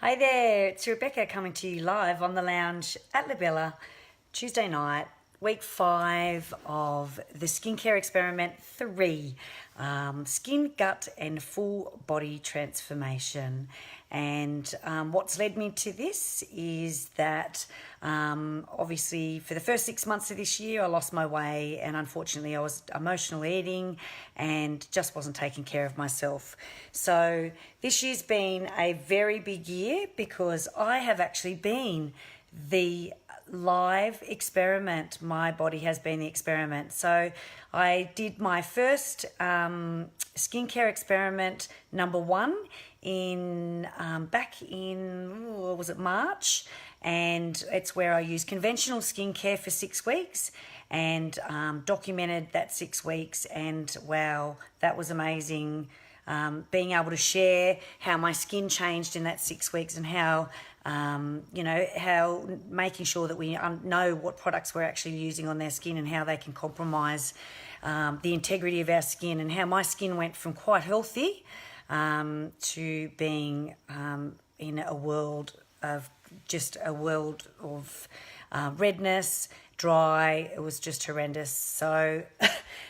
Hi there, it's Rebecca coming to you live on the lounge at La Bella, Tuesday night, week 5 of the Skincare Experiment 3, Skin, Gut and Full Body Transformation. And what's led me to this is that obviously for the first 6 months of this year I lost my way, and unfortunately I was emotional eating and just wasn't taking care of myself. So this year's been a very big year because I have actually been the live experiment. My body has been the experiment. So I did my first skincare experiment number 1 in back in was it March, and it's where I used conventional skincare for 6 weeks and documented that 6 weeks, and wow, that was amazing. Being able to share how my skin changed in that 6 weeks, and how how making sure that we know what products we're actually using on their skin and how they can compromise the integrity of our skin, and how my skin went from quite healthy to being in a world of redness, dry. It was just horrendous. So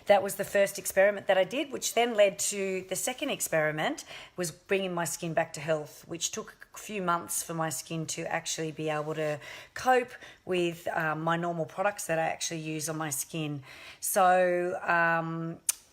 that was the first experiment that I did, which then led to the second experiment, was bringing my skin back to health, which took a few months for my skin to actually be able to cope with my normal products that I actually use on my skin. So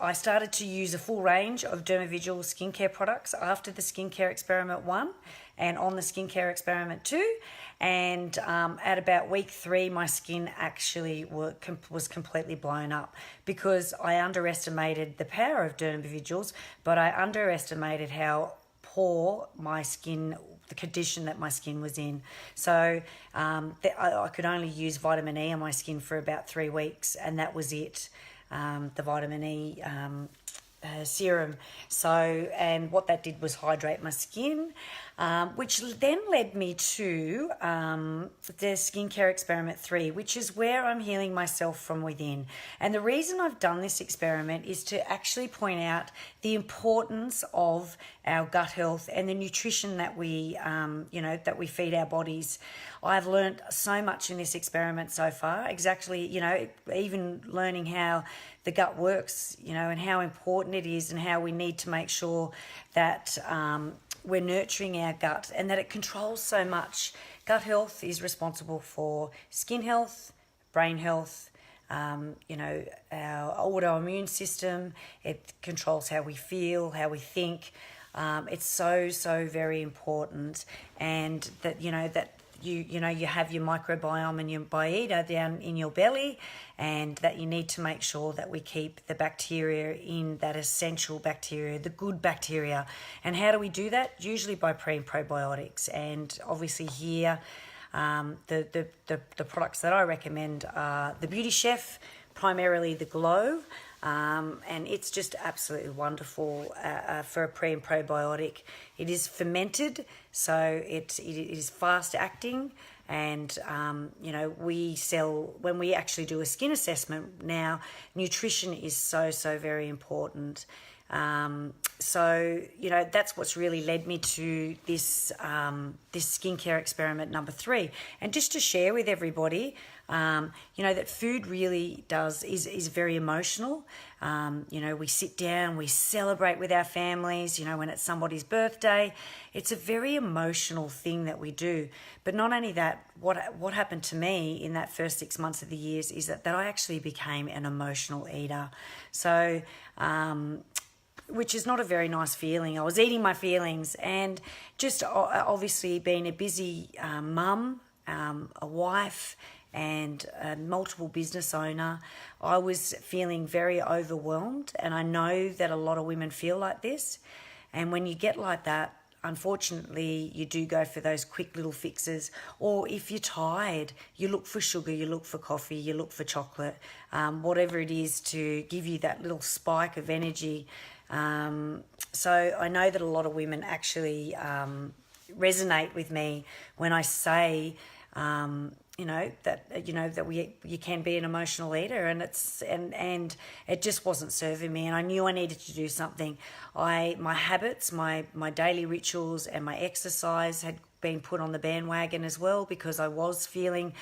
I started to use a full range of Dermavigil skincare products after the Skincare Experiment 1 and on the Skincare Experiment 2. And at about week 3, my skin actually was completely blown up because I underestimated the power of Dermavigils, but I underestimated how poor my skin, the condition that my skin was in. So I could only use vitamin E on my skin for about 3 weeks, and that was it. The vitamin E serum. So, and what that did was hydrate my skin, which then led me to the Skincare Experiment 3, which is where I'm healing myself from within. And the reason I've done this experiment is to actually point out the importance of our gut health and the nutrition that we, that we feed our bodies. I've learned so much in this experiment so far, exactly, even learning how the gut works, and how important it is, and how we need to make sure that we're nurturing our gut and that it controls so much. Gut health is responsible for skin health, brain health, our autoimmune system. It controls how we feel, how we think. It's so very important, and that you have your microbiome and your biota down in your belly, and that you need to make sure that we keep the bacteria in, that essential bacteria, the good bacteria. And how do we do that? Usually by pre and probiotics. And obviously here, the products that I recommend are the Beauty Chef, primarily the Glow, and it's just absolutely wonderful for a pre and probiotic. It is fermented, so it is fast acting, and when we actually do a skin assessment now, nutrition is so very important. That's what's really led me to this skincare experiment number 3. And just to share with everybody, that food really is very emotional. We sit down, we celebrate with our families, when it's somebody's birthday. It's a very emotional thing that we do. But not only that, what happened to me in that first 6 months of the year is that I actually became an emotional eater. So, which is not a very nice feeling. I was eating my feelings, and just obviously being a busy mum, a wife, and a multiple business owner, I was feeling very overwhelmed. And I know that a lot of women feel like this. And when you get like that, unfortunately, you do go for those quick little fixes. Or if you're tired, you look for sugar, you look for coffee, you look for chocolate, whatever it is to give you that little spike of energy. So I know that a lot of women actually resonate with me when I say, you can be an emotional eater, and it just wasn't serving me, and I knew I needed to do something. My habits, my daily rituals, and my exercise had been put on the bandwagon as well, because I was feeling,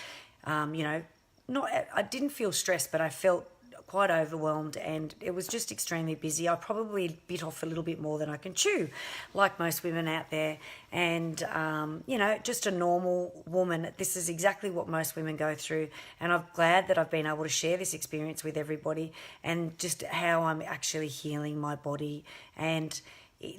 I didn't feel stressed, but I felt quite overwhelmed, and it was just extremely busy. I probably bit off a little bit more than I can chew, like most women out there. And, just a normal woman, this is exactly what most women go through. And I'm glad that I've been able to share this experience with everybody, and just how I'm actually healing my body. And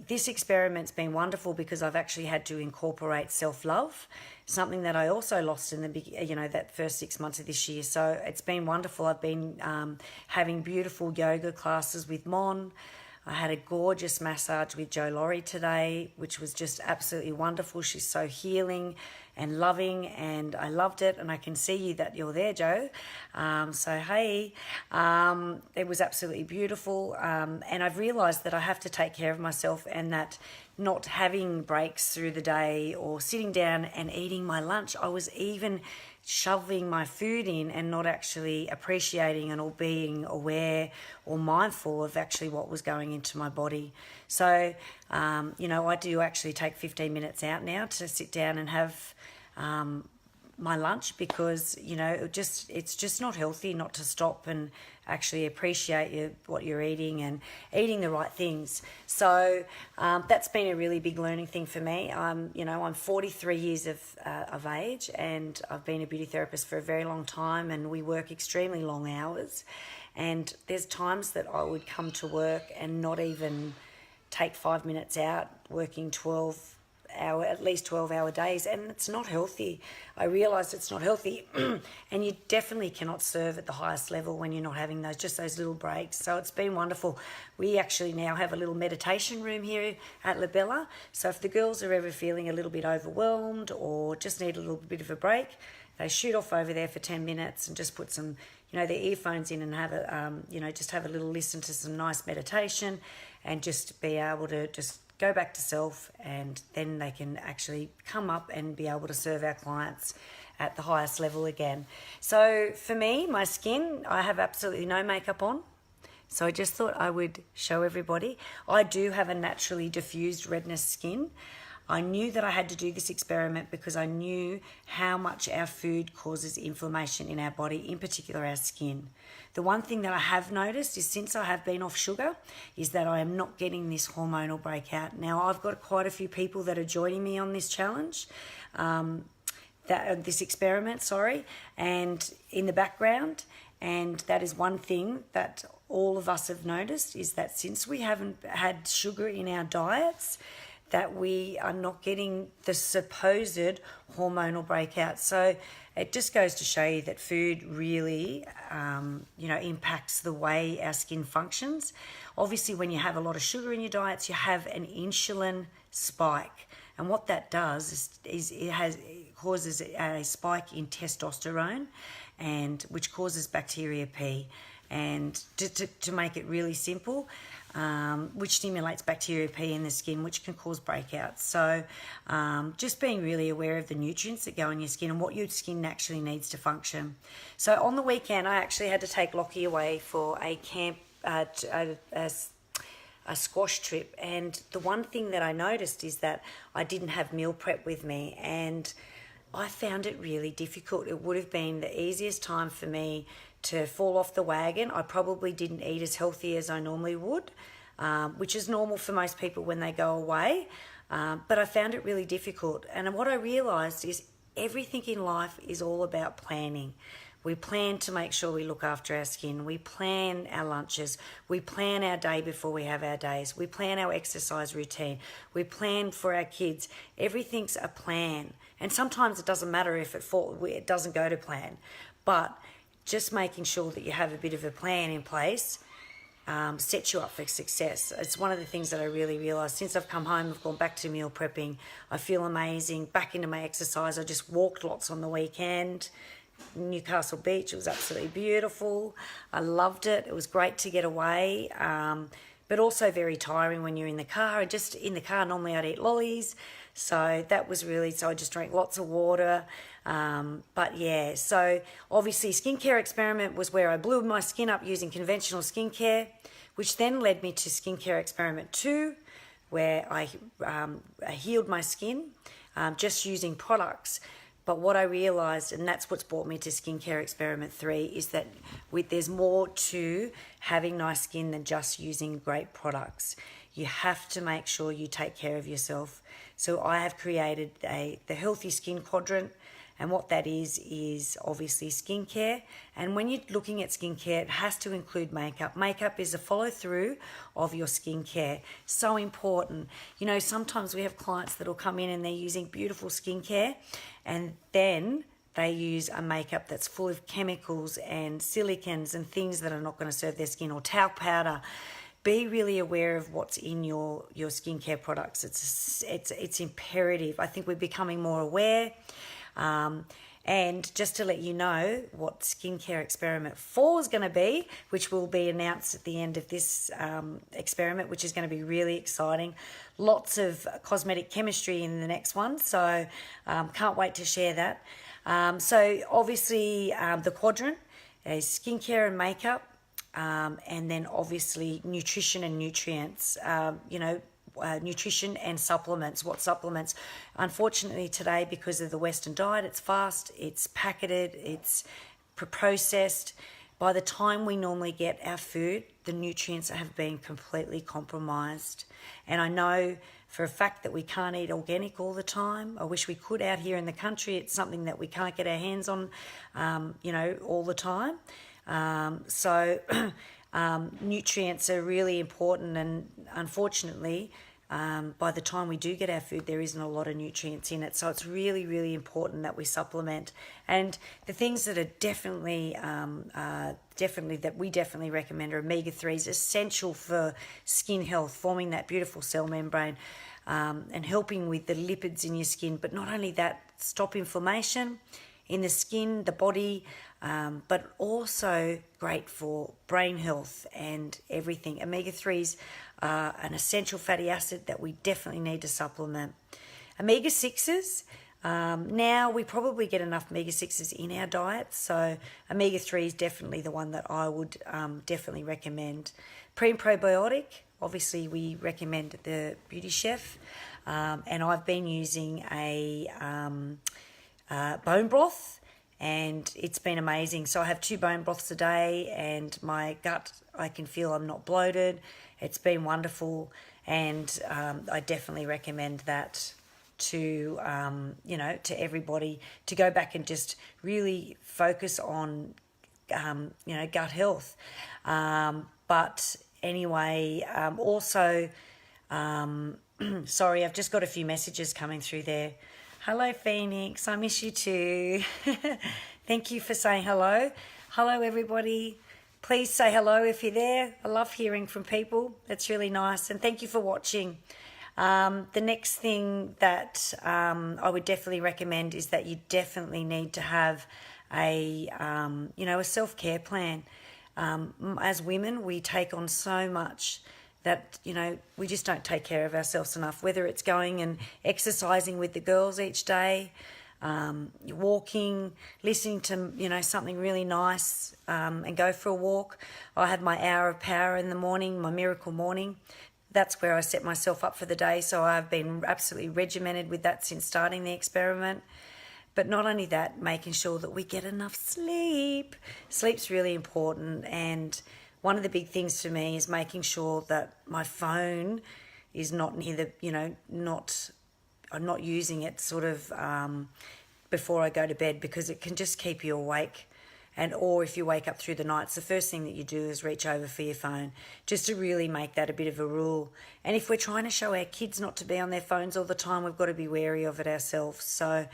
this experiment's been wonderful because I've actually had to incorporate self-love, something that I also lost in that first 6 months of this year. So it's been wonderful. I've been having beautiful yoga classes with Mon. I had a gorgeous massage with Jo Laurie today, which was just absolutely wonderful. She's so healing and loving, and I loved it. And I can see you that you're there, Jo. So hey, it was absolutely beautiful. And I've realised that I have to take care of myself, and that not having breaks through the day or sitting down and eating my lunch, I was even shoving my food in and not actually appreciating and or being aware or mindful of actually what was going into my body. So, I do actually take 15 minutes out now to sit down and have my lunch, because, it's just not healthy not to stop and actually appreciate what you're eating and eating the right things. So that's been a really big learning thing for me. I'm 43 years of age, and I've been a beauty therapist for a very long time, and we work extremely long hours. And there's times that I would come to work and not even take 5 minutes out, working at least 12-hour days, and it's not healthy. I realised it's not healthy, and you definitely cannot serve at the highest level when you're not having those little breaks. So it's been wonderful. We actually now have a little meditation room here at La Bella. So if the girls are ever feeling a little bit overwhelmed or just need a little bit of a break, they shoot off over there for 10 minutes and just put some, their earphones in and have just have a little listen to some nice meditation, and just be able to just go back to self, and then they can actually come up and be able to serve our clients at the highest level again. So for me, my skin, I have absolutely no makeup on. So I just thought I would show everybody. I do have a naturally diffused redness skin. I knew that I had to do this experiment because I knew how much our food causes inflammation in our body, in particular our skin. The one thing that I have noticed is, since I have been off sugar, is that I am not getting this hormonal breakout. Now, I've got quite a few people that are joining me on this challenge, this experiment, and in the background. And that is one thing that all of us have noticed, is that since we haven't had sugar in our diets, that we are not getting the supposed hormonal breakout. So it just goes to show you that food really, impacts the way our skin functions. Obviously, when you have a lot of sugar in your diets, you have an insulin spike. And what that does is it causes a spike in testosterone, and which causes bacteria P. And to make it really simple, which stimulates bacteria P in the skin, which can cause breakouts. So just being really aware of the nutrients that go in your skin and what your skin actually needs to function. So on the weekend, I actually had to take Lockie away for a camp, a squash trip. And the one thing that I noticed is that I didn't have meal prep with me, and I found it really difficult. It would have been the easiest time for me to fall off the wagon. I probably didn't eat as healthy as I normally would, which is normal for most people when they go away. But I found it really difficult. And what I realised is everything in life is all about planning. We plan to make sure we look after our skin. We plan our lunches. We plan our day before we have our days. We plan our exercise routine. We plan for our kids. Everything's a plan. And sometimes it doesn't matter if it doesn't go to plan. But just making sure that you have a bit of a plan in place sets you up for success. It's one of the things that I really realised. Since I've come home, I've gone back to meal prepping. I feel amazing, back into my exercise. I just walked lots on the weekend. Newcastle Beach, it was absolutely beautiful. I loved it. It was great to get away, but also very tiring when you're in the car. Just in the car, normally I'd eat lollies. So that was really, so I just drank lots of water. But yeah, so obviously skincare experiment was where I blew my skin up using conventional skincare, which then led me to skincare experiment 2, where I healed my skin. just using products. But what I realised, and that's what's brought me to Skincare Experiment 3, is that there's more to having nice skin than just using great products. You have to make sure you take care of yourself. So I have created the Healthy Skin Quadrant, and what that is obviously skincare. And when you're looking at skincare, it has to include makeup. Makeup is a follow through of your skincare. So important. You know, sometimes we have clients that will come in and they're using beautiful skincare, and then they use a makeup that's full of chemicals and silicons and things that are not going to serve their skin, or talc powder. Be really aware of what's in your skincare products. It's imperative. I think we're becoming more aware. And just to let you know what Skincare Experiment 4 is going to be, which will be announced at the end of this experiment, which is going to be really exciting. Lots of cosmetic chemistry in the next one, so can't wait to share that. So obviously the quadrant is skincare and makeup, and then obviously nutrition and nutrients, nutrition and supplements. What supplements? Unfortunately today, because of the Western diet, it's fast, it's packeted, it's processed. By the time we normally get our food, the nutrients have been completely compromised. And I know for a fact that we can't eat organic all the time. I wish we could out here in the country. It's something that we can't get our hands on, all the time. Nutrients are really important, and unfortunately, by the time we do get our food, there isn't a lot of nutrients in it. So it's really, really important that we supplement. And the things that are definitely that we definitely recommend are omega-3s, essential for skin health, forming that beautiful cell membrane, and helping with the lipids in your skin. But not only that, stop inflammation in the skin, the body, but also great for brain health and everything. Omega-3s are an essential fatty acid that we definitely need to supplement. Omega-6s, now we probably get enough omega-6s in our diet, so omega-3 is definitely the one that I would definitely recommend. Pre and probiotic, obviously we recommend the Beauty Chef, and I've been using a bone broth, and it's been amazing. So I have 2 bone broths a day, and my gut, I can feel I'm not bloated. It's been wonderful, and I definitely recommend that to to everybody, to go back and just really focus on gut health. But anyway, also sorry, I've just got a few messages coming through there. Hello, Phoenix. I miss you too. Thank you for saying hello. Hello, everybody. Please say hello if you're there. I love hearing from people. That's really nice. And thank you for watching. The next thing that I would definitely recommend is that you definitely need to have a self-care plan. As women, we take on so much that, we just don't take care of ourselves enough, whether it's going and exercising with the girls each day, walking, listening to, something really nice, and go for a walk. I have my hour of power in the morning, my miracle morning. That's where I set myself up for the day. So I've been absolutely regimented with that since starting the experiment. But not only that, making sure that we get enough sleep. Sleep's really important, and one of the big things for me is making sure that my phone is not near the, I'm not using it sort of before I go to bed, because it can just keep you awake. Or if you wake up through the nights, the first thing that you do is reach over for your phone, just to really make that a bit of a rule. And if we're trying to show our kids not to be on their phones all the time, we've got to be wary of it ourselves. So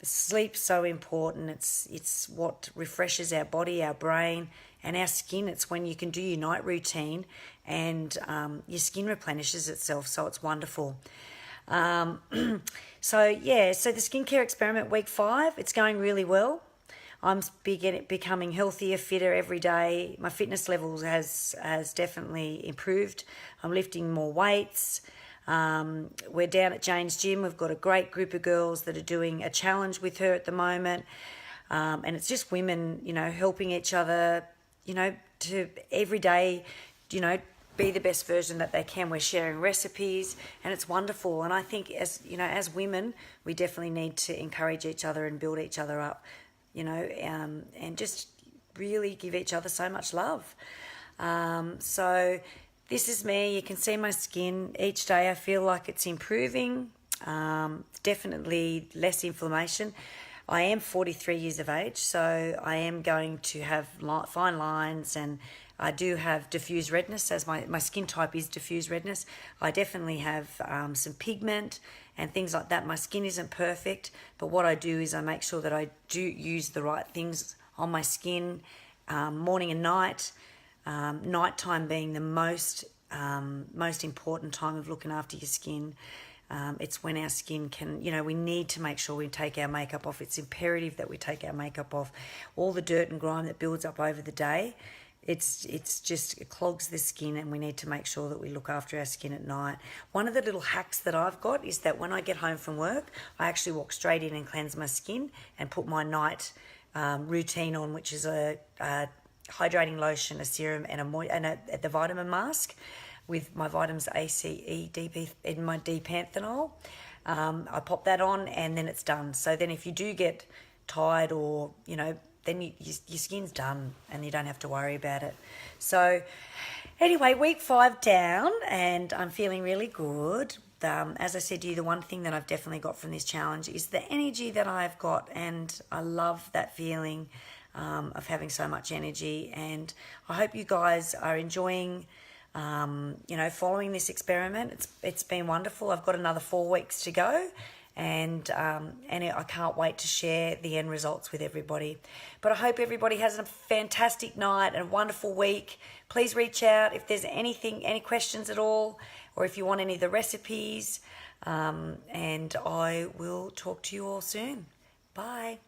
sleep's so important. It's what refreshes our body, our brain, and our skin. It's when you can do your night routine and your skin replenishes itself, so it's wonderful. So the skincare experiment week 5, it's going really well. I'm becoming healthier, fitter every day. My fitness levels has definitely improved. I'm lifting more weights. We're down at Jane's gym. We've got a great group of girls that are doing a challenge with her at the moment. And it's just women, helping each other, to every day, be the best version that they can. We're sharing recipes, and it's wonderful. And I think, as you know, as women, we definitely need to encourage each other and build each other up, and just really give each other so much love. So this is me. You can see my skin each day. I feel like it's improving. Definitely less inflammation. I am 43 years of age, so I am going to have fine lines, and I do have diffuse redness, as my skin type is diffuse redness. I definitely have some pigment and things like that. My skin isn't perfect, but what I do is I make sure that I do use the right things on my skin, morning and night. Nighttime being the most important time of looking after your skin. It's when our skin can, we need to make sure we take our makeup off. It's imperative that we take our makeup off. All the dirt and grime that builds up over the day, it clogs the skin, and we need to make sure that we look after our skin at night. One of the little hacks that I've got is that when I get home from work, I actually walk straight in and cleanse my skin and put my night routine on, which is a hydrating lotion, a serum, and the vitamin mask with my vitamins A, C, E, DP, and my D-panthenol. I pop that on, and then it's done. So then if you do get tired, or, then your skin's done and you don't have to worry about it. So anyway, week 5 down, and I'm feeling really good. As I said to you, the one thing that I've definitely got from this challenge is the energy that I've got, and I love that feeling of having so much energy. And I hope you guys are enjoying following this experiment. It's been wonderful. I've got another 4 weeks to go, and I can't wait to share the end results with everybody. But I hope everybody has a fantastic night and a wonderful week. Please reach out if there's any questions at all, or if you want any of the recipes, and I will talk to you all soon. Bye.